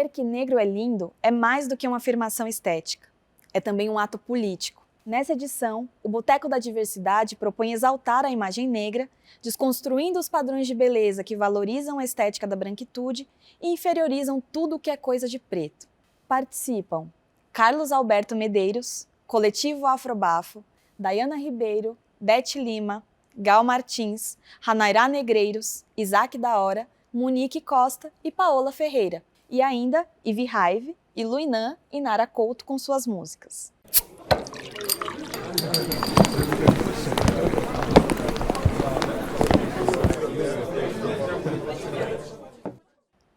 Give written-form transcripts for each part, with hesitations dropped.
Dizer que negro é lindo é mais do que uma afirmação estética. É também um ato político. Nessa edição, o Boteco da Diversidade propõe exaltar a imagem negra, desconstruindo os padrões de beleza que valorizam a estética da branquitude e inferiorizam tudo o que é coisa de preto. Participam Carlos Alberto Medeiros, Coletivo Afrobafo, Dayana Ribeiro, Beth Lima, Gal Martins, Ranairá Negreiros, Isaac da Hora, Monique Costa e Paola Ferreira. E ainda Ivy Raive, Iluinã e Nara Couto com suas músicas.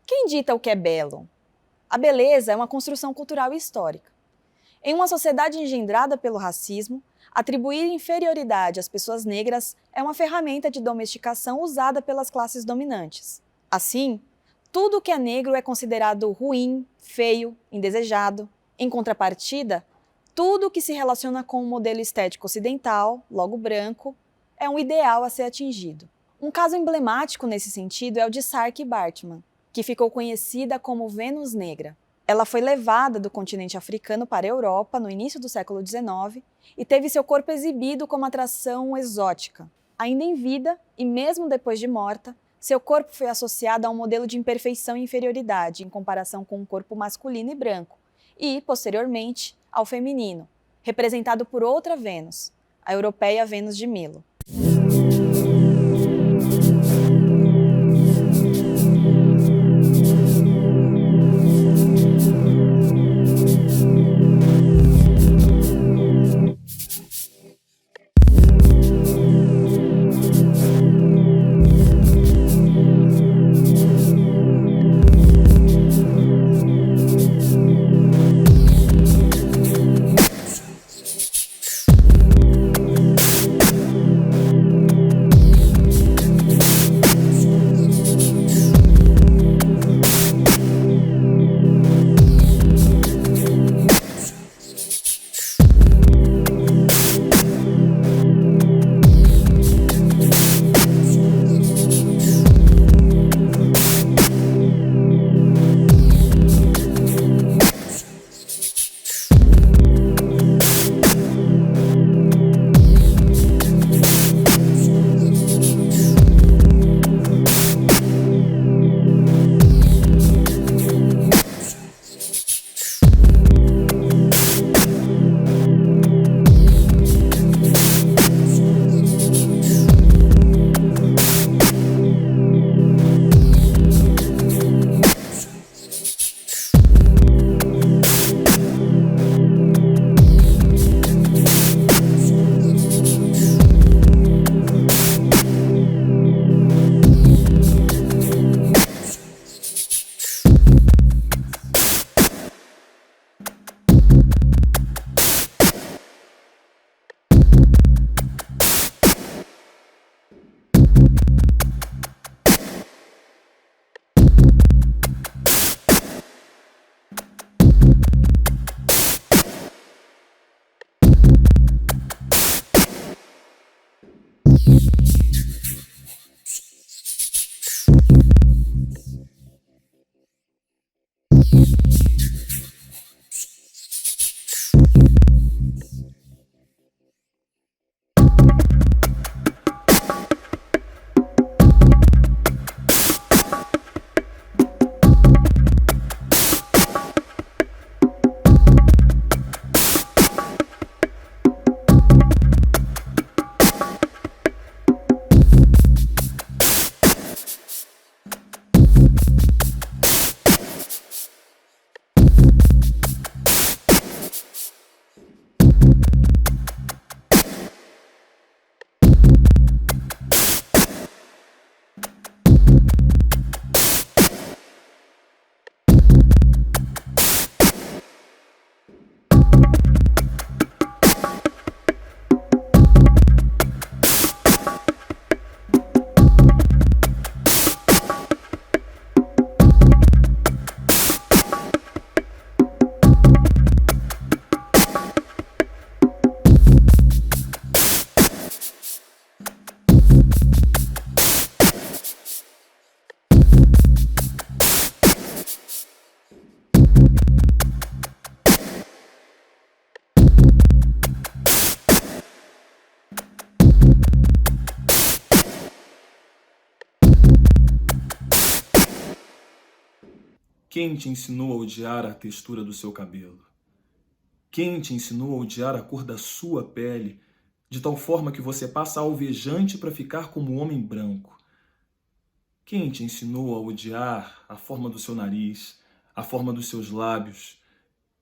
Quem dita o que é belo? A beleza é uma construção cultural e histórica. Em uma sociedade engendrada pelo racismo, atribuir inferioridade às pessoas negras é uma ferramenta de domesticação usada pelas classes dominantes. Assim, tudo o que é negro é considerado ruim, feio, indesejado. Em contrapartida, tudo o que se relaciona com o modelo estético ocidental, logo branco, é um ideal a ser atingido. Um caso emblemático nesse sentido é o de Saartjie Baartman, que ficou conhecida como Vênus Negra. Ela foi levada do continente africano para a Europa no início do século XIX e teve seu corpo exibido como atração exótica. Ainda em vida, e mesmo depois de morta, seu corpo foi associado a um modelo de imperfeição e inferioridade em comparação com um corpo masculino e branco, e, posteriormente, ao feminino, representado por outra Vênus, a europeia Vênus de Milo. Quem te ensinou a odiar a textura do seu cabelo? Quem te ensinou a odiar a cor da sua pele, de tal forma que você passa alvejante para ficar como um homem branco? Quem te ensinou a odiar a forma do seu nariz, a forma dos seus lábios?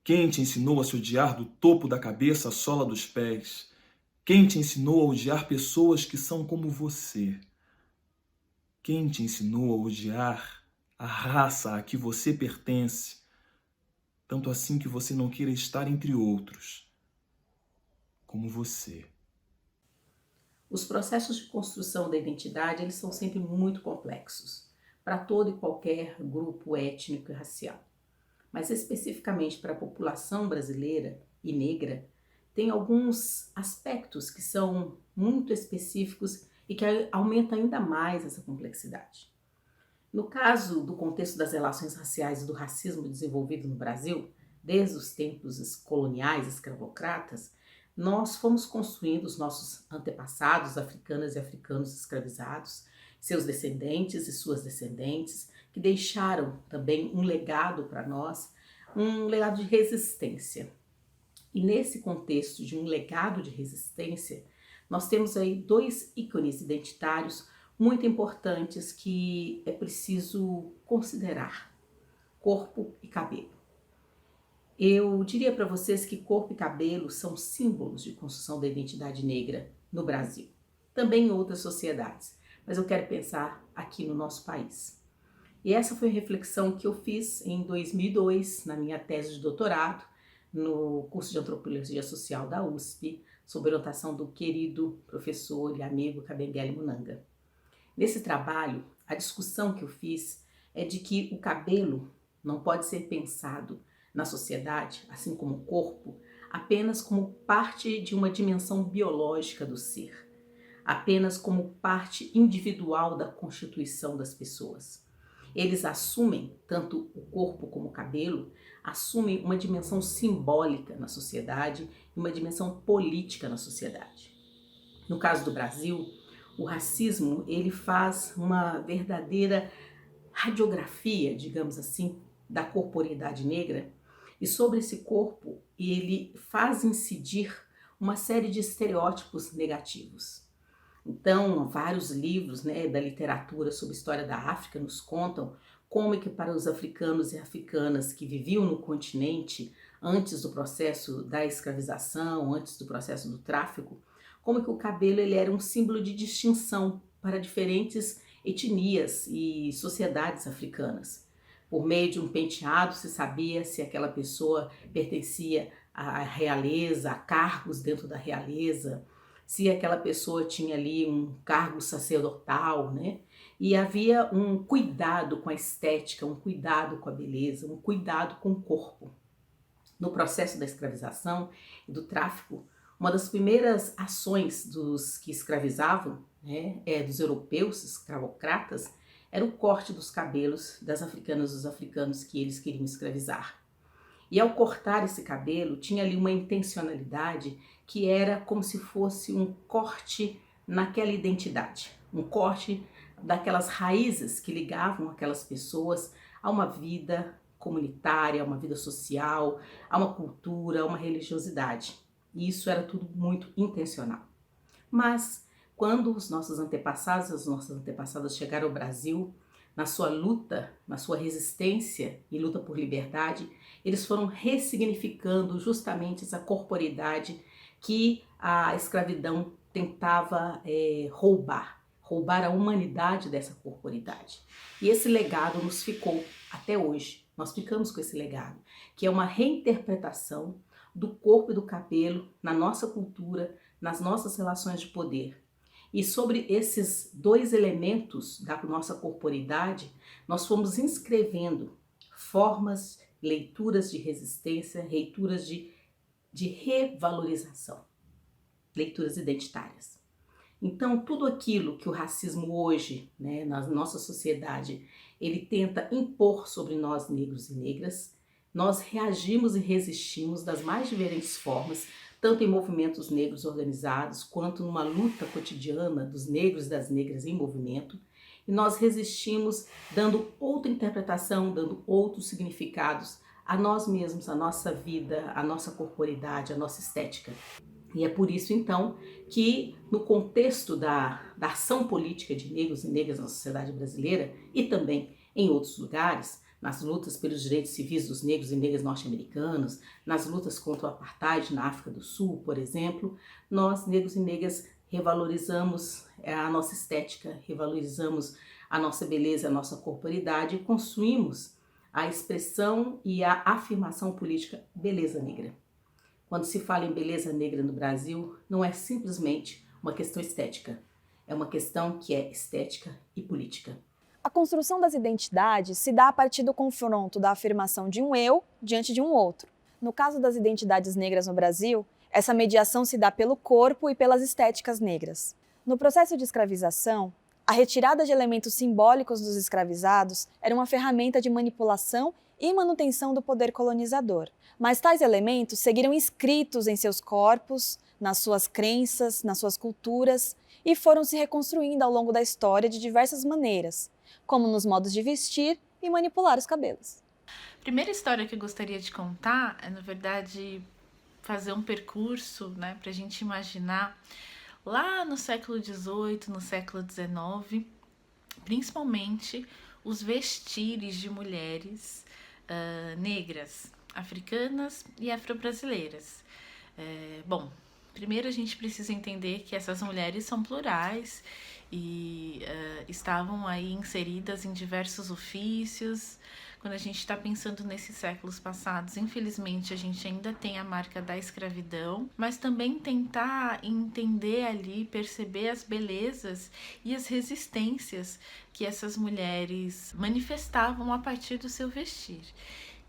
Quem te ensinou a se odiar do topo da cabeça à sola dos pés? Quem te ensinou a odiar pessoas que são como você? Quem te ensinou a odiar a raça a que você pertence, tanto assim que você não queira estar entre outros, como você? Os processos de construção da identidade, eles são sempre muito complexos, para todo e qualquer grupo étnico e racial. Mas especificamente para a população brasileira e negra, tem alguns aspectos que são muito específicos e que aumentam ainda mais essa complexidade. No caso do contexto das relações raciais e do racismo desenvolvido no Brasil, desde os tempos coloniais escravocratas, nós fomos construindo os nossos antepassados, africanas e africanos escravizados, seus descendentes e suas descendentes, que deixaram também um legado para nós, um legado de resistência. E nesse contexto de um legado de resistência, nós temos aí dois ícones identitários muito importantes que é preciso considerar: corpo e cabelo. Eu diria para vocês que corpo e cabelo são símbolos de construção da identidade negra no Brasil, também em outras sociedades, mas eu quero pensar aqui no nosso país. E essa foi a reflexão que eu fiz em 2002, na minha tese de doutorado, no curso de Antropologia Social da USP, sob orientação do querido professor e amigo Kabengele Munanga. Nesse trabalho, a discussão que eu fiz é de que o cabelo não pode ser pensado na sociedade, assim como o corpo, apenas como parte de uma dimensão biológica do ser, apenas como parte individual da constituição das pessoas. Eles assumem, tanto o corpo como o cabelo, assumem uma dimensão simbólica na sociedade e uma dimensão política na sociedade. No caso do Brasil, o racismo ele faz uma verdadeira radiografia, digamos assim, da corporeidade negra, e sobre esse corpo ele faz incidir uma série de estereótipos negativos. Então, vários livros da literatura sobre a história da África nos contam como é que para os africanos e africanas que viviam no continente antes do processo da escravização, antes do processo do tráfico, como é que o cabelo ele era um símbolo de distinção para diferentes etnias e sociedades africanas. Por meio de um penteado se sabia se aquela pessoa pertencia à realeza, a cargos dentro da realeza, se aquela pessoa tinha ali um cargo sacerdotal, né? E havia um cuidado com a estética, um cuidado com a beleza, um cuidado com o corpo. No processo da escravização e do tráfico, uma das primeiras ações dos que escravizavam, dos europeus escravocratas, era o corte dos cabelos das africanas e dos africanos que eles queriam escravizar. E ao cortar esse cabelo, tinha ali uma intencionalidade que era como se fosse um corte naquela identidade, um corte daquelas raízes que ligavam aquelas pessoas a uma vida comunitária, a uma vida social, a uma cultura, a uma religiosidade. E isso era tudo muito intencional. Mas quando os nossos antepassados, as nossas antepassadas chegaram ao Brasil, na sua luta, na sua resistência e luta por liberdade, eles foram ressignificando justamente essa corporeidade que a escravidão tentava roubar a humanidade dessa corporeidade. E esse legado nos ficou até hoje. Nós ficamos com esse legado, que é uma reinterpretação do corpo e do cabelo na nossa cultura, nas nossas relações de poder. E sobre esses dois elementos da nossa corporeidade, nós fomos inscrevendo formas, leituras de resistência, leituras de revalorização, leituras identitárias. Então, tudo aquilo que o racismo hoje, na nossa sociedade, ele tenta impor sobre nós negros e negras, nós reagimos e resistimos das mais diferentes formas, tanto em movimentos negros organizados, quanto numa luta cotidiana dos negros e das negras em movimento. e nós resistimos dando outra interpretação, dando outros significados a nós mesmos, a nossa vida, a nossa corporidade, a nossa estética. E é por isso, então, que no contexto da ação política de negros e negras na sociedade brasileira e também em outros lugares, nas lutas pelos direitos civis dos negros e negras norte-americanos, nas lutas contra o apartheid na África do Sul, por exemplo, nós, negros e negras, revalorizamos a nossa estética, revalorizamos a nossa beleza, a nossa corporidade e construímos a expressão e a afirmação política beleza negra. Quando se fala em beleza negra no Brasil, não é simplesmente uma questão estética, é uma questão que é estética e política. A construção das identidades se dá a partir do confronto da afirmação de um eu diante de um outro. No caso das identidades negras no Brasil, essa mediação se dá pelo corpo e pelas estéticas negras. No processo de escravização, a retirada de elementos simbólicos dos escravizados era uma ferramenta de manipulação e manutenção do poder colonizador. Mas tais elementos seguiram inscritos em seus corpos, nas suas crenças, nas suas culturas e foram se reconstruindo ao longo da história de diversas maneiras, como nos modos de vestir e manipular os cabelos. A primeira história que eu gostaria de contar é, na verdade, fazer um percurso, né, para a gente imaginar lá no século XVIII, no século XIX, principalmente os vestires de mulheres negras, africanas e afro-brasileiras. Bom, primeiro a gente precisa entender que essas mulheres são plurais e estavam aí inseridas em diversos ofícios. Quando a gente está pensando nesses séculos passados, infelizmente a gente ainda tem a marca da escravidão, mas também tentar entender ali, perceber as belezas e as resistências que essas mulheres manifestavam a partir do seu vestir.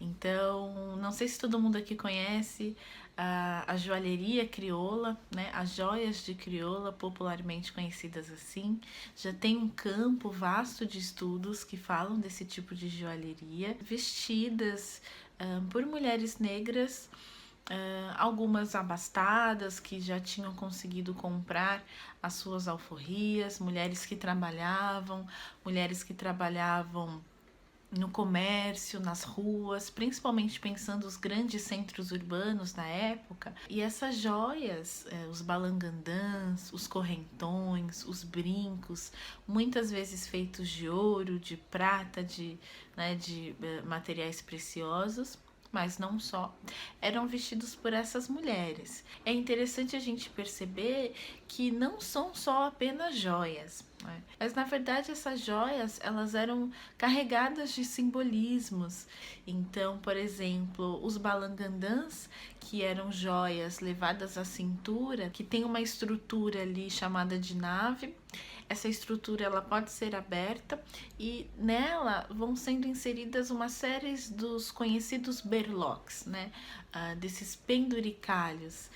Então, não sei se todo mundo aqui conhece a joalheria crioula, né? As joias de crioula, popularmente conhecidas assim. Já tem um campo vasto de estudos que falam desse tipo de joalheria, vestidas por mulheres negras, algumas abastadas que já tinham conseguido comprar as suas alforrias, mulheres que trabalhavam no comércio, nas ruas, principalmente pensando os grandes centros urbanos na época. E essas joias, os balangandãs, os correntões, os brincos, muitas vezes feitos de ouro, de prata, de materiais preciosos, mas não só, eram vestidos por essas mulheres. É interessante a gente perceber que não são só apenas joias, né? Mas na verdade essas joias, elas eram carregadas de simbolismos. Então, por exemplo, os balangandãs, que eram joias levadas à cintura, que tem uma estrutura ali chamada de nave. Essa estrutura ela pode ser aberta e nela vão sendo inseridas uma série dos conhecidos berloques, né? Desses penduricalhos,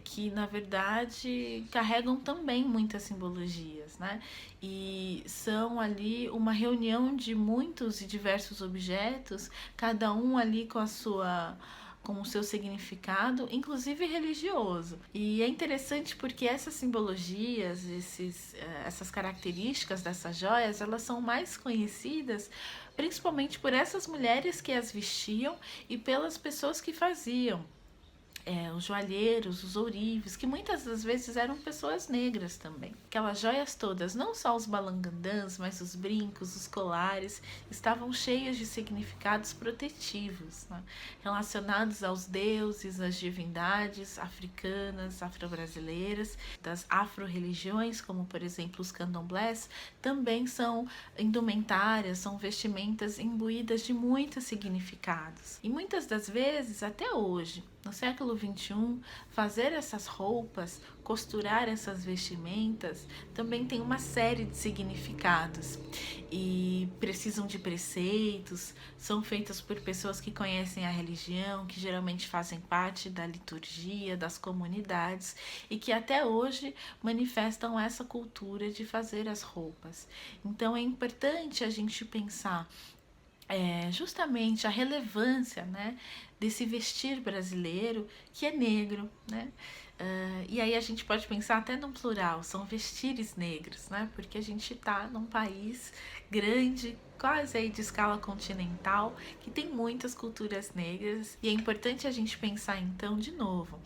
que na verdade carregam também muitas simbologias, né? E são ali uma reunião de muitos e diversos objetos, cada um ali com o seu significado, inclusive religioso. E é interessante porque essas simbologias, essas características dessas joias, elas são mais conhecidas principalmente por essas mulheres que as vestiam e pelas pessoas que faziam. Os joalheiros, os ourives, que muitas das vezes eram pessoas negras também. Aquelas joias todas, não só os balangandãs, mas os brincos, os colares, estavam cheios de significados protetivos, né? Relacionados aos deuses, às divindades africanas, afro-brasileiras, das afro-religiões, como por exemplo os candomblés, também são indumentárias, são vestimentas imbuídas de muitos significados. E muitas das vezes, até hoje, no século XXI, fazer essas roupas, costurar essas vestimentas, também tem uma série de significados e precisam de preceitos, são feitas por pessoas que conhecem a religião, que geralmente fazem parte da liturgia, das comunidades e que até hoje manifestam essa cultura de fazer as roupas. Então é importante a gente pensar justamente a relevância, né, desse vestir brasileiro que é negro, né? E aí a gente pode pensar até no plural, são vestires negros, né? Porque a gente está num país grande, quase aí de escala continental, que tem muitas culturas negras, e é importante a gente pensar então, de novo,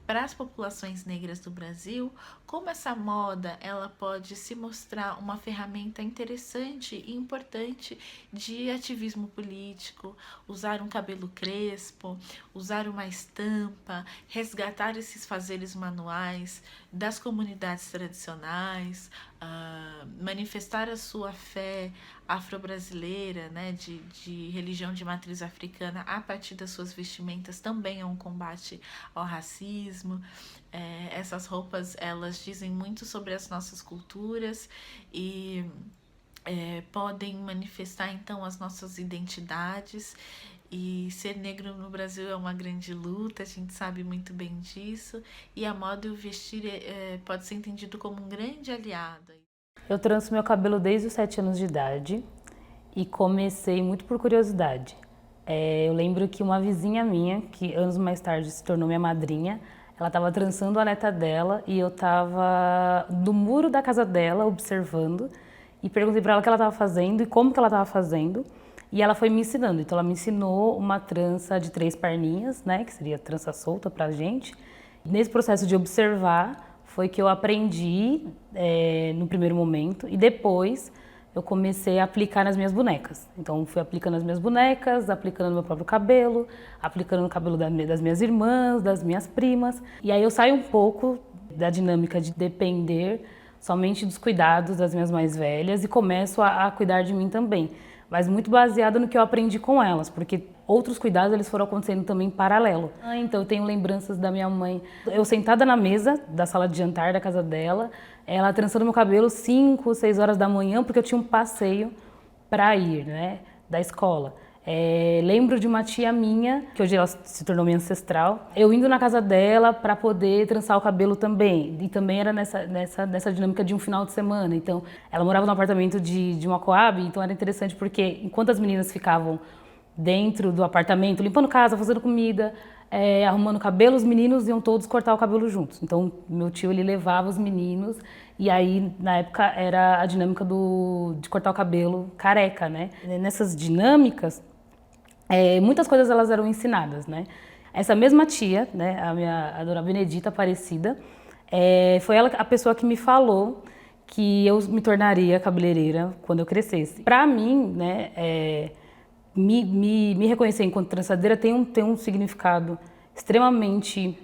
para as populações negras do Brasil, como essa moda ela pode se mostrar uma ferramenta interessante e importante de ativismo político, usar um cabelo crespo, usar uma estampa, resgatar esses fazeres manuais das comunidades tradicionais, manifestar a sua fé afro-brasileira, né, de religião de matriz africana a partir das suas vestimentas também é um combate ao racismo. Essas roupas, elas dizem muito sobre as nossas culturas e podem manifestar então as nossas identidades. E ser negro no Brasil é uma grande luta, a gente sabe muito bem disso, e a moda e o vestir pode ser entendido como um grande aliado. Eu tranço meu cabelo desde os 7 anos de idade e comecei muito por curiosidade. Eu lembro que uma vizinha minha, que anos mais tarde se tornou minha madrinha, ela estava trançando a neta dela e eu estava no muro da casa dela observando e perguntei para ela o que ela estava fazendo e como que ela estava fazendo. E ela foi me ensinando, então ela me ensinou uma trança de 3 perninhas, né, que seria trança solta pra gente. Nesse processo de observar foi que eu aprendi no primeiro momento e depois eu comecei a aplicar nas minhas bonecas. Então fui aplicando nas minhas bonecas, aplicando no meu próprio cabelo, aplicando no cabelo das minhas irmãs, das minhas primas. E aí eu saio um pouco da dinâmica de depender somente dos cuidados das minhas mais velhas e começo a cuidar de mim também. Mas muito baseada no que eu aprendi com elas, porque outros cuidados eles foram acontecendo também em paralelo. Então eu tenho lembranças da minha mãe, eu sentada na mesa da sala de jantar da casa dela, ela trançando meu cabelo 5, 6 horas da manhã, porque eu tinha um passeio para ir, né, da escola. Lembro de uma tia minha, que hoje ela se tornou minha ancestral, eu indo na casa dela para poder trançar o cabelo também. E também era nessa dinâmica de um final de semana. Então, ela morava num apartamento de uma Coab, então era interessante porque enquanto as meninas ficavam dentro do apartamento, limpando casa, fazendo comida, arrumando cabelo, os meninos iam todos cortar o cabelo juntos. Então, meu tio ele levava os meninos e aí, na época, era a dinâmica de cortar o cabelo careca, né? Nessas dinâmicas, muitas coisas elas eram ensinadas, né? Essa mesma tia, né, a dona Benedita Aparecida, foi ela a pessoa que me falou que eu me tornaria cabeleireira quando eu crescesse. Para mim, né, me reconhecer enquanto trançadeira tem um significado extremamente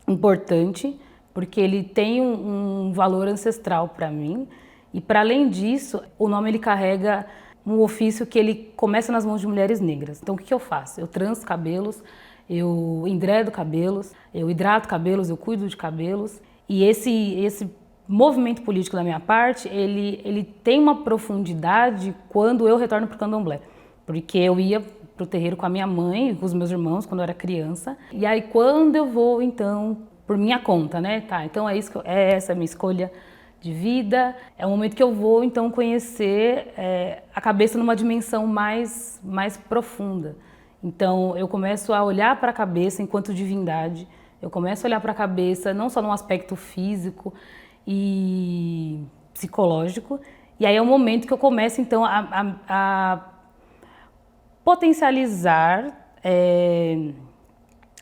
importante, porque ele tem um valor ancestral para mim. E para além disso, o nome ele carrega um ofício que ele começa nas mãos de mulheres negras. Então o que eu faço? Eu tranço cabelos, eu enredo cabelos, eu hidrato cabelos, eu cuido de cabelos. E esse movimento político da minha parte, ele tem uma profundidade quando eu retorno para o candomblé. Porque eu ia para o terreiro com a minha mãe e com os meus irmãos quando eu era criança. E aí quando eu vou, então, por minha conta, né? Tá, então essa é a minha escolha de vida, é o momento que eu vou, então, conhecer a cabeça numa dimensão mais profunda. Então, eu começo a olhar para a cabeça enquanto divindade, eu começo a olhar para a cabeça não só num aspecto físico e psicológico, e aí é o momento que eu começo, então, a potencializar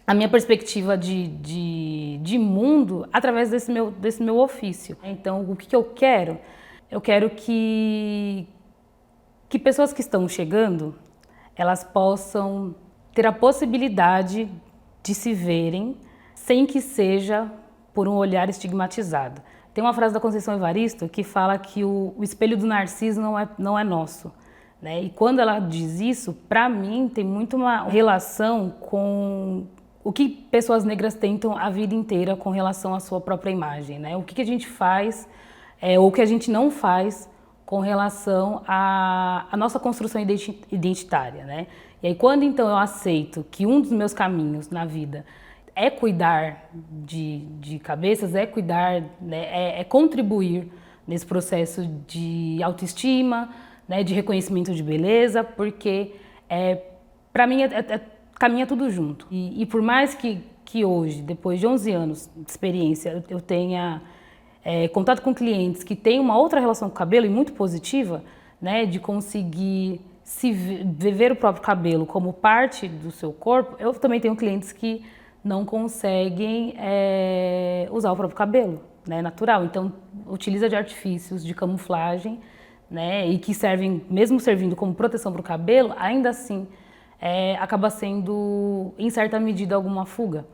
a minha perspectiva de mundo através desse meu ofício. Então, o que eu quero? Eu quero que pessoas que estão chegando, elas possam ter a possibilidade de se verem sem que seja por um olhar estigmatizado. Tem uma frase da Conceição Evaristo que fala que o espelho do Narciso não é nosso. Né? E quando ela diz isso, para mim, tem muito uma relação com o que pessoas negras tentam a vida inteira com relação à sua própria imagem, né? O que a gente faz ou o que a gente não faz com relação à nossa construção identitária, né? E aí quando então eu aceito que um dos meus caminhos na vida é cuidar de cabeças, é cuidar, né, é contribuir nesse processo de autoestima, né, de reconhecimento de beleza, porque para mim caminha tudo junto. E por mais que hoje, depois de 11 anos de experiência, eu tenha contato com clientes que têm uma outra relação com o cabelo e muito positiva, né, de conseguir ver o próprio cabelo como parte do seu corpo, eu também tenho clientes que não conseguem usar o próprio cabelo, né, natural. Então, utiliza de artifícios de camuflagem, né, e que servem, mesmo servindo como proteção para o cabelo, ainda assim acaba sendo, em certa medida, alguma fuga,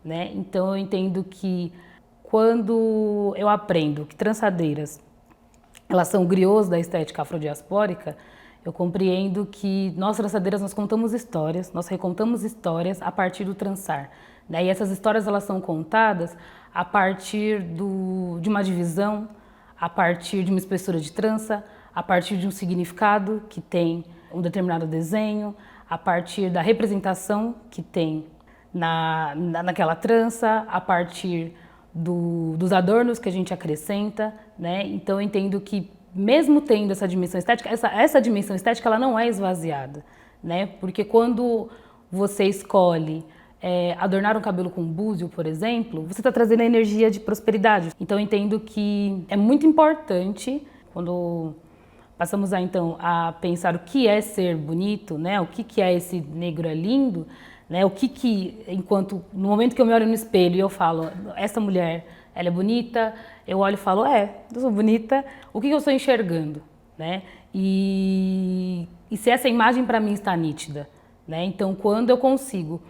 né? Então, eu entendo que quando eu aprendo que trançadeiras elas são griots da estética afrodiaspórica, eu compreendo que nós trançadeiras nós contamos histórias, nós recontamos histórias a partir do trançar, né? E essas histórias elas são contadas a partir de uma divisão, a partir de uma espessura de trança, a partir de um significado que tem um desenho, a partir da representação que tem naquela trança, a partir dos adornos que a gente acrescenta, né? Então eu entendo que mesmo tendo essa dimensão estética, essa dimensão estética ela não é esvaziada, né? Porque quando você escolhe adornar um cabelo com búzio, por exemplo, você está trazendo a energia de prosperidade. Então eu entendo que é muito importante quando passamos a pensar o que é ser bonito, né? O que é esse negro é lindo, né? Enquanto no momento que eu me olho no espelho e eu falo, essa mulher, ela é bonita, eu olho e falo, eu sou bonita, o que eu estou enxergando, né? E se essa imagem para mim está nítida, né? Então, quando eu consigo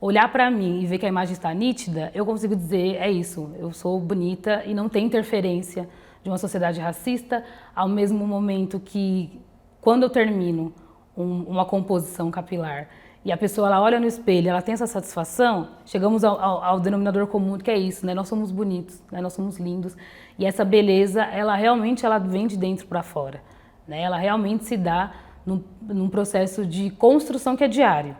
olhar para mim e ver que a imagem está nítida, eu consigo dizer, é isso, eu sou bonita e não tem interferência de uma sociedade racista, ao mesmo momento que, quando eu termino uma composição capilar e a pessoa ela olha no espelho, ela tem essa satisfação, chegamos ao denominador comum que é isso, né? Nós somos bonitos, né? Nós somos lindos e essa beleza, ela realmente vem de dentro para fora, né? Ela realmente se dá num processo de construção que é diário.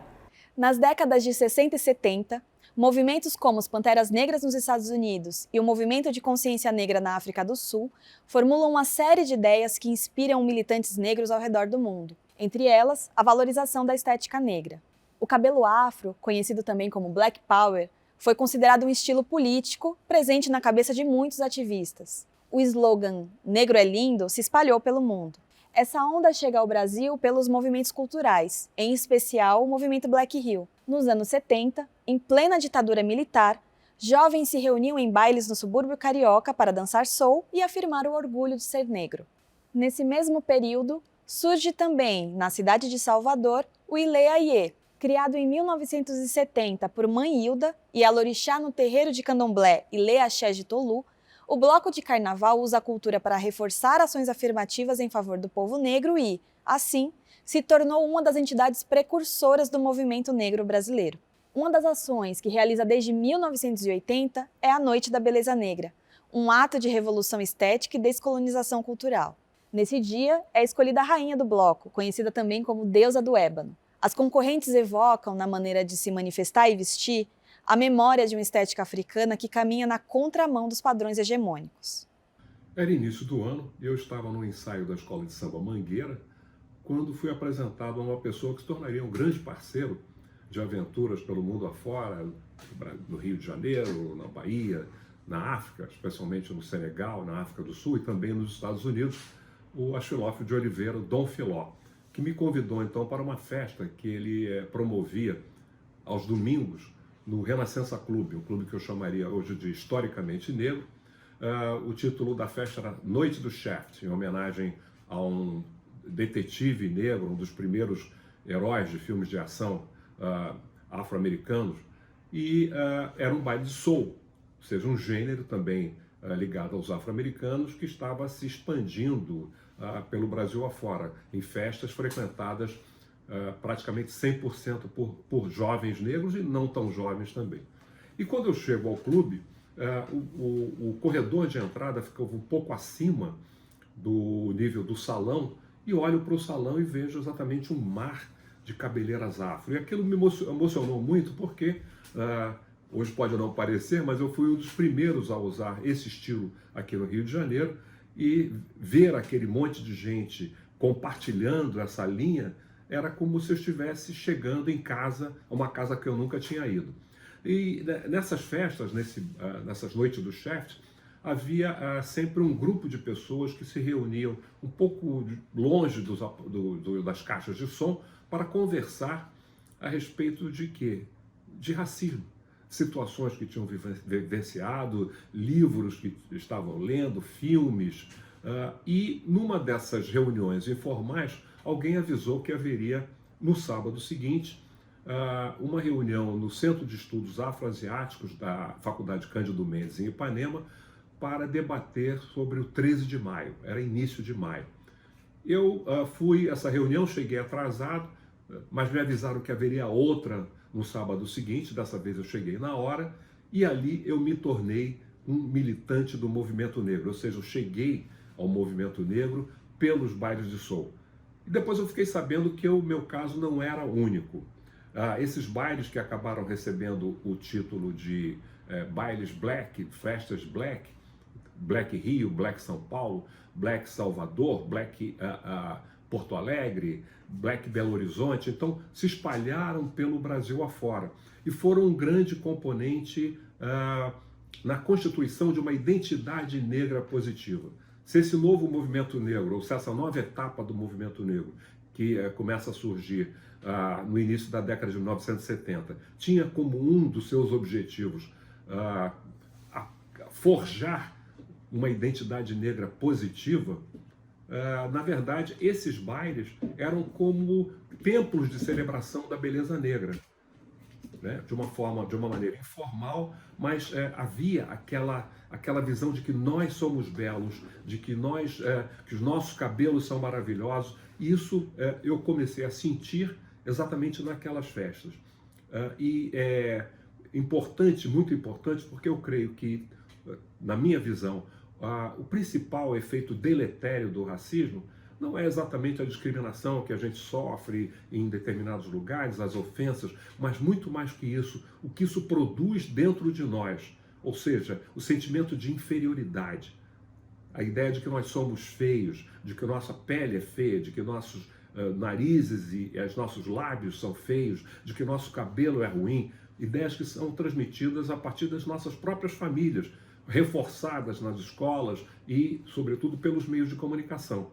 Nas décadas de 60 e 70, movimentos como os Panteras Negras nos Estados Unidos e o Movimento de Consciência Negra na África do Sul formulam uma série de ideias que inspiram militantes negros ao redor do mundo, entre elas a valorização da estética negra. O cabelo afro, conhecido também como Black Power, foi considerado um estilo político presente na cabeça de muitos ativistas. O slogan "Negro é lindo" se espalhou pelo mundo. Essa onda chega ao Brasil pelos movimentos culturais, em especial o movimento Black Hill. Nos anos 70, em plena ditadura militar, jovens se reuniam em bailes no subúrbio carioca para dançar soul e afirmar o orgulho de ser negro. Nesse mesmo período, surge também, na cidade de Salvador, o Ilê Aie, criado em 1970 por Mãe Hilda e Alorixá no terreiro de candomblé Ilê Axé de Tolu. O bloco de carnaval usa a cultura para reforçar ações afirmativas em favor do povo negro e, assim, se tornou uma das entidades precursoras do movimento negro brasileiro. Uma das ações que realiza desde 1980 é a Noite da Beleza Negra, um ato de revolução estética e descolonização cultural. Nesse dia, é escolhida a rainha do bloco, conhecida também como Deusa do Ébano. As concorrentes evocam, na maneira de se manifestar e vestir, a memória de uma estética africana que caminha na contramão dos padrões hegemônicos. Era início do ano e eu estava no ensaio da Escola de Samba Mangueira quando fui apresentado a uma pessoa que se tornaria um grande parceiro de aventuras pelo mundo afora, no Rio de Janeiro, na Bahia, na África, especialmente no Senegal, na África do Sul e também nos Estados Unidos, o Achilófio de Oliveira, Dom Filó, que me convidou então para uma festa que ele promovia aos domingos no Renascença Clube, um clube que eu chamaria hoje de Historicamente Negro. O título da festa era Noite do Shaft, em homenagem a um detetive negro, um dos primeiros heróis de filmes de ação afro-americanos, e era um baile de soul, ou seja, um gênero também ligado aos afro-americanos que estava se expandindo pelo Brasil afora, em festas frequentadas praticamente 100% por jovens negros e não tão jovens também. E quando eu chego ao clube, o corredor de entrada ficava um pouco acima do nível do salão e olho para o salão e vejo exatamente um mar de cabeleiras afro. E aquilo me emocionou muito porque, hoje pode não parecer, mas eu fui um dos primeiros a usar esse estilo aqui no Rio de Janeiro e ver aquele monte de gente compartilhando essa linha era como se eu estivesse chegando em casa, a uma casa que eu nunca tinha ido. E nessas festas, nessas noites dos chefs, havia sempre um grupo de pessoas que se reuniam um pouco longe das caixas de som para conversar a respeito de quê? De racismo. Situações que tinham vivenciado, livros que estavam lendo, filmes. E numa dessas reuniões informais, alguém avisou que haveria, no sábado seguinte, uma reunião no Centro de Estudos Afroasiáticos da Faculdade Cândido Mendes, em Ipanema, para debater sobre o 13 de maio, era início de maio. Eu fui a essa reunião, cheguei atrasado, mas me avisaram que haveria outra no sábado seguinte, dessa vez eu cheguei na hora, e ali eu me tornei um militante do movimento negro, ou seja, eu cheguei ao movimento negro pelos bailes de soul. E depois eu fiquei sabendo que o meu caso não era único. Esses bailes que acabaram recebendo o título de bailes black, festas black, Black Rio, Black São Paulo, Black Salvador, Black Porto Alegre, Black Belo Horizonte, então se espalharam pelo Brasil afora e foram um grande componente na constituição de uma identidade negra positiva. Se esse novo movimento negro, ou se essa nova etapa do movimento negro, que começa a surgir no início da década de 1970, tinha como um dos seus objetivos forjar uma identidade negra positiva, na verdade, esses bailes eram como templos de celebração da beleza negra, né? De uma maneira informal, mas havia aquela visão de que nós somos belos, de que que os nossos cabelos são maravilhosos. E isso eu comecei a sentir exatamente naquelas festas. E é importante, muito importante, porque eu creio que, na minha visão, o principal efeito deletério do racismo não é exatamente a discriminação que a gente sofre em determinados lugares, as ofensas, mas muito mais que isso, o que isso produz dentro de nós, ou seja, o sentimento de inferioridade, a ideia de que nós somos feios, de que nossa pele é feia, de que nossos narizes e os nossos lábios são feios, de que nosso cabelo é ruim, ideias que são transmitidas a partir das nossas próprias famílias, reforçadas nas escolas e, sobretudo, pelos meios de comunicação.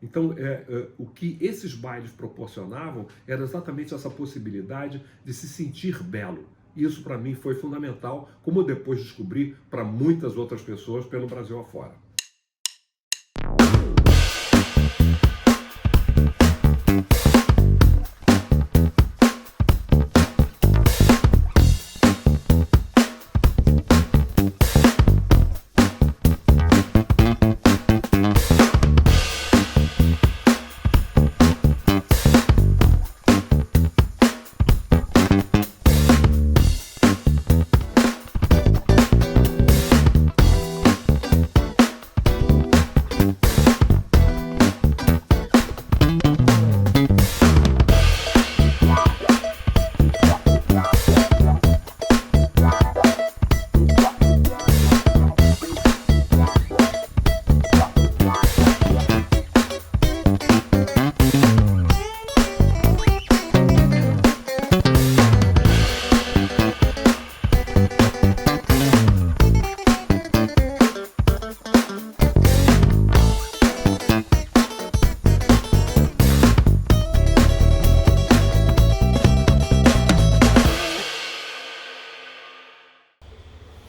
Então, o que esses bailes proporcionavam era exatamente essa possibilidade de se sentir belo. Isso, para mim, foi fundamental, como eu depois descobri para muitas outras pessoas pelo Brasil afora.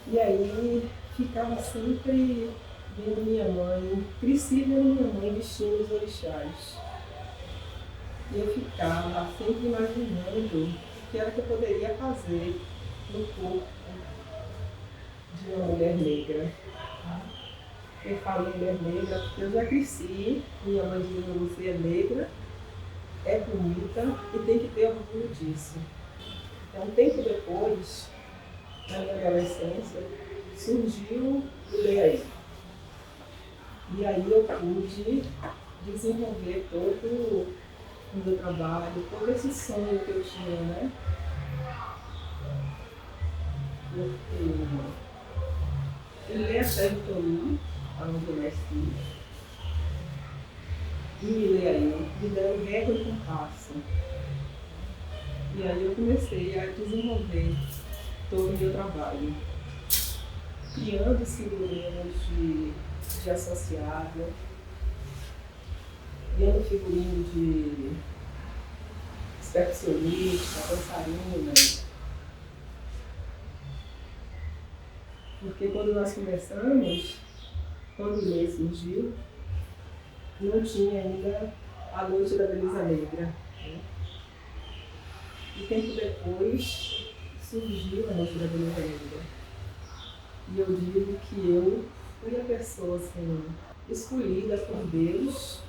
E aí ficava sempre vendo minha mãe, cresci vendo minha mãe vestindo os orixás. E eu ficava sempre imaginando o que era que eu poderia fazer no corpo de uma mulher negra. Eu falo mulher negra porque eu já cresci, minha mãe dizendo: você é negra, é bonita e tem que ter orgulho disso. Então, um tempo depois, na minha adolescência, surgiu o DAI. E aí eu pude desenvolver todo o meu trabalho, todo esse sonho que eu tinha, né? Ele é a Terra Tomi, onde eu nasci. e Ileaí, me deram régua e compasso. E aí eu comecei a desenvolver todo o meu trabalho, criando figurinos de associado, criando figurino de percussionista, dançarina. Porque quando nós começamos, quando o Lê surgiu, não tinha ainda a Noite da Beleza Negra, né? E tempo depois surgiu a Noite da Beleza Negra. E eu digo que eu fui a pessoa assim, escolhida por Deus,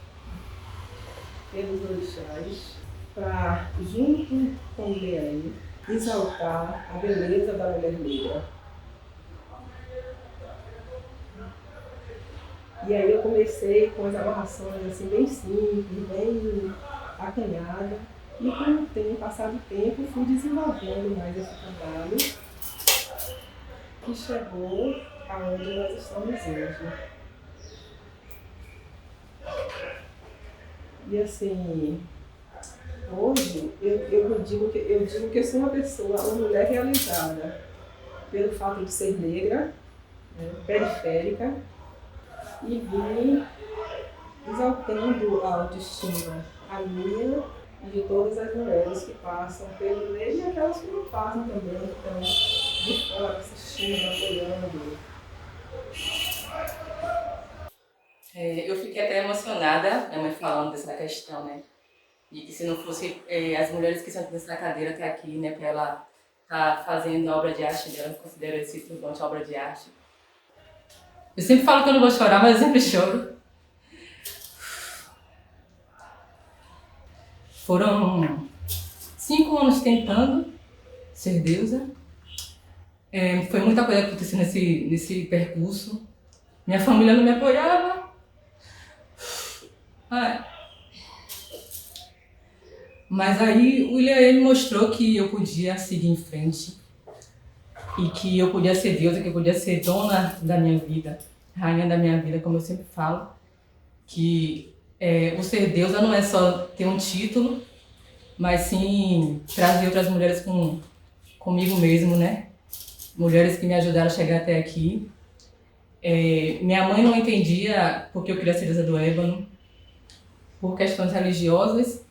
pelos orixás, para, junto com o Leão, exaltar a beleza da mulher negra. E aí eu comecei com as amarrações assim, bem simples, bem acanhada. E com o tempo, passado o tempo, fui desenvolvendo mais esse trabalho, que chegou aonde nós estamos hoje. E assim, hoje eu digo que eu sou uma pessoa, uma mulher realizada, pelo fato de ser negra, né, periférica, e vim exaltando a autoestima, a minha e de todas as mulheres que passam pelo meio e aquelas que não passam também, que estão de fora assistindo, apoiando. Eu fiquei até emocionada, minha mãe falando dessa questão, né? E que se não fosse as mulheres que estão nessa cadeira até aqui, né, para ela estar fazendo a obra de arte dela, eu considero esse turbante obra de arte. Eu sempre falo que eu não vou chorar, mas eu sempre choro. Foram 5 anos tentando ser deusa. Foi muita coisa que aconteceu nesse percurso. Minha família não me apoiava. Mas aí o Ileaí me mostrou que eu podia seguir em frente e que eu podia ser deusa, que eu podia ser dona da minha vida, rainha da minha vida, como eu sempre falo, que o ser deusa não é só ter um título, mas sim trazer outras mulheres comigo mesmo, né? Mulheres que me ajudaram a chegar até aqui. Minha mãe não entendia porque eu queria ser deusa do ébano, por questões religiosas,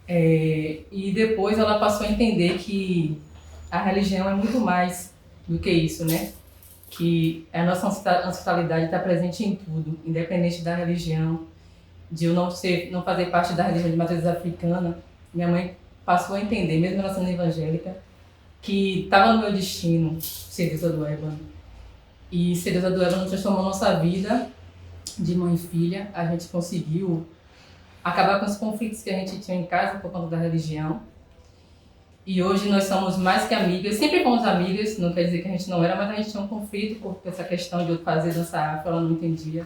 e depois ela passou a entender que a religião é muito mais do que isso, né? Que a nossa ancestralidade está presente em tudo, independente da religião, de eu não fazer parte da religião de matriz africana. Minha mãe passou a entender, mesmo ela sendo evangélica, que estava no meu destino ser deusa do ébano. E ser deusa do ébano transformou nossa vida de mãe e filha. A gente conseguiu acabar com os conflitos que a gente tinha em casa por conta da religião. E hoje nós somos mais que amigas, sempre fomos amigas, não quer dizer que a gente não era, mas a gente tinha um conflito por essa questão de eu fazer dança afro, ela não entendia.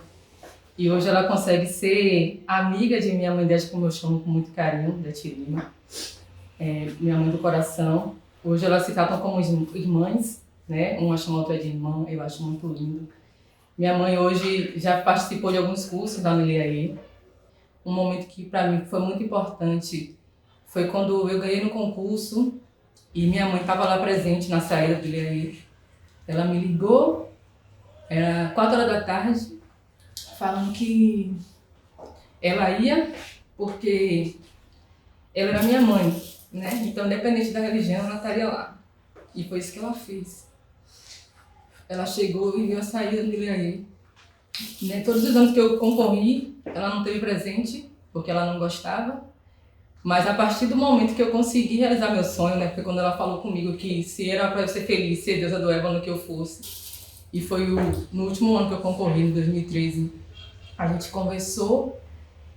E hoje ela consegue ser amiga de minha mãe Dete, como eu chamo com muito carinho, Dete Lima, minha mãe do coração. Hoje elas se tratam como irmãs, né? Uma chama a outra de irmã, eu acho muito lindo. Minha mãe hoje já participou de alguns cursos da Ileaí. Um momento que para mim foi muito importante foi quando eu ganhei no concurso e minha mãe estava lá presente na saída do Ileaí. Ela me ligou, era 4h da tarde, falando que ela ia porque ela era minha mãe, né? Então, independente da religião, ela estaria lá. E foi isso que ela fez. Ela chegou e viu a saída do Ileaí. Né? Todos os anos que eu concorri, ela não teve presente, porque ela não gostava. Mas a partir do momento que eu consegui realizar meu sonho, né? Foi quando ela falou comigo que se era para eu ser feliz, ser deusa do ébano, que eu fosse. E foi no último ano que eu concorri, em 2013. A gente conversou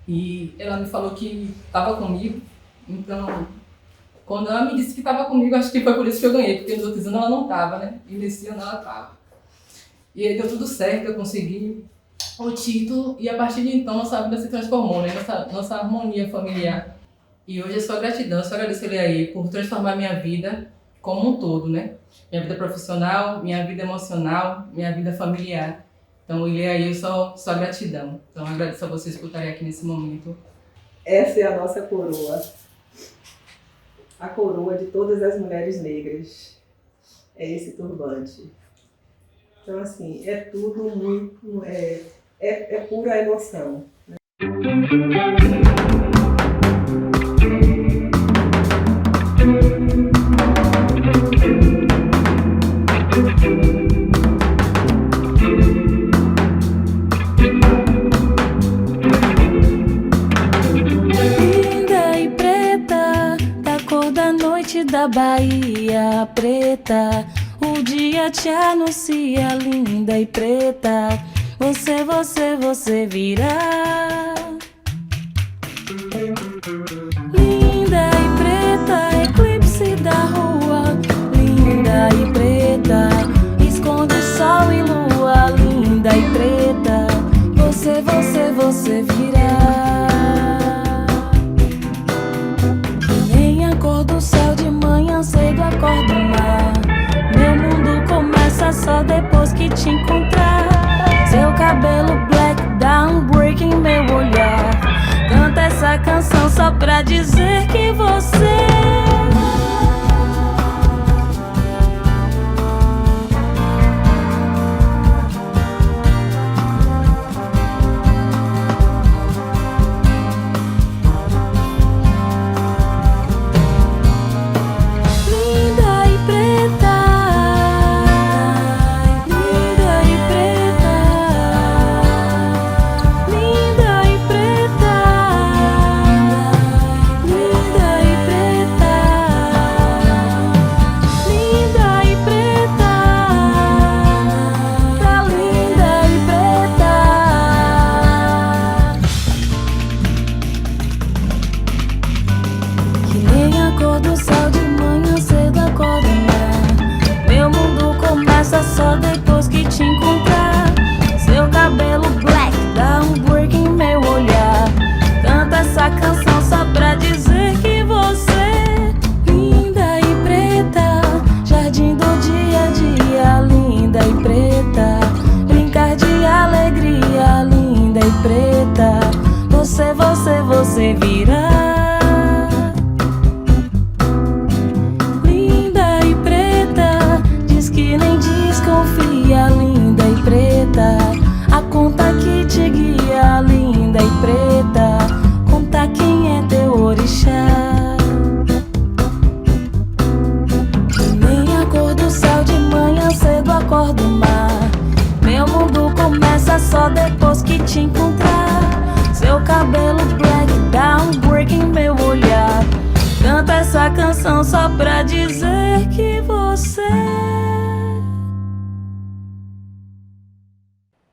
e ela me falou que estava comigo. Então, quando ela me disse que estava comigo, acho que foi por isso que eu ganhei, porque nos outros anos ela não estava, né? E nesse ano ela estava. E aí deu tudo certo, eu consegui o título e a partir de então nossa vida se transformou, né? Nossa harmonia familiar. E hoje é só gratidão, só agradecer ele aí por transformar minha vida como um todo, né? Minha vida profissional, minha vida emocional, minha vida familiar. Então, Ilê, aí só gratidão. Então, agradeço a vocês por estarem aqui nesse momento. Essa é a nossa coroa. A coroa de todas as mulheres negras. É esse turbante. Então, assim, é tudo muito... É pura emoção. Linda e preta, da cor da noite da Bahia preta, o dia te anuncia, linda e preta, você virá. Linda e preta, eclipse da rua, linda e preta, esconde sol e lua, linda e preta, você virá. Que nem a cor do céu de manhã cedo acorda o mar, meu mundo começa só depois que te encontrar. Seu cabelo black dá um break em meu olhar. Canta essa canção só pra dizer que você só depois que te encontrar. Seu cabelo black dá um break em meu olhar. Canta essa canção só pra dizer que você, linda e preta, jardim do dia a dia, linda e preta, brincar de alegria, linda e preta, você virá. Confia, linda e preta, a conta que te guia, linda e preta, conta quem é teu orixá. Nem a cor do céu de manhã cedo acorda o mar, meu mundo começa só depois que te encontrar. Seu cabelo black dá um break em meu olhar. Canta essa canção só pra dizer que você...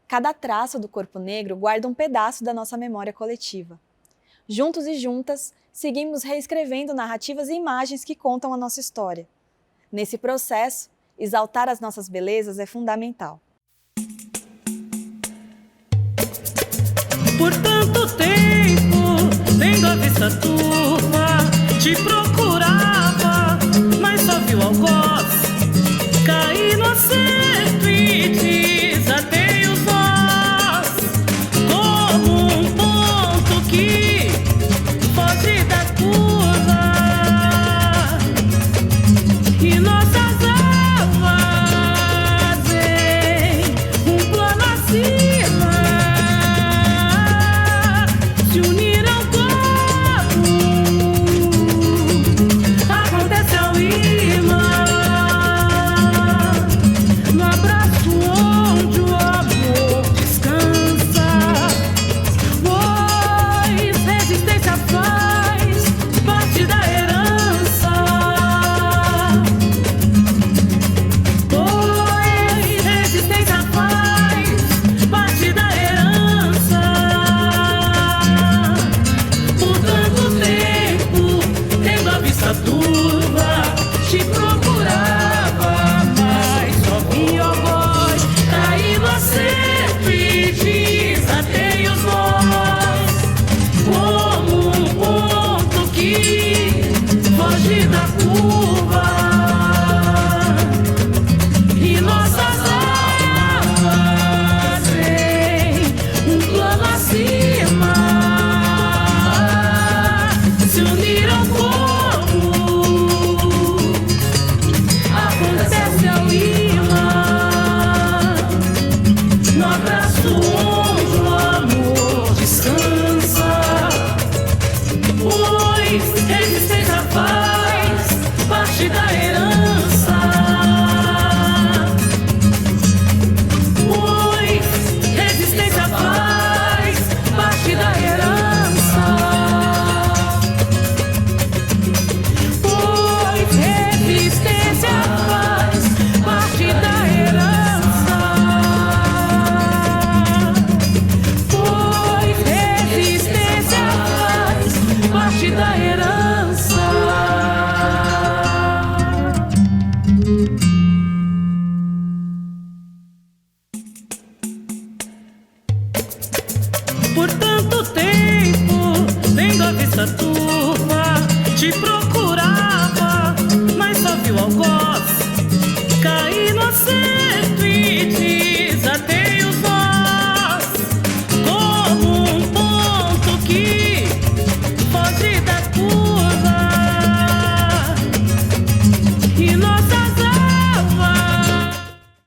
Cada traço do corpo negro guarda um pedaço da nossa memória coletiva. Juntos e juntas, seguimos reescrevendo narrativas e imagens que contam a nossa história. Nesse processo, exaltar as nossas belezas é fundamental. Por tanto tempo, tendo a vista turva, te procurava, mas só viu algum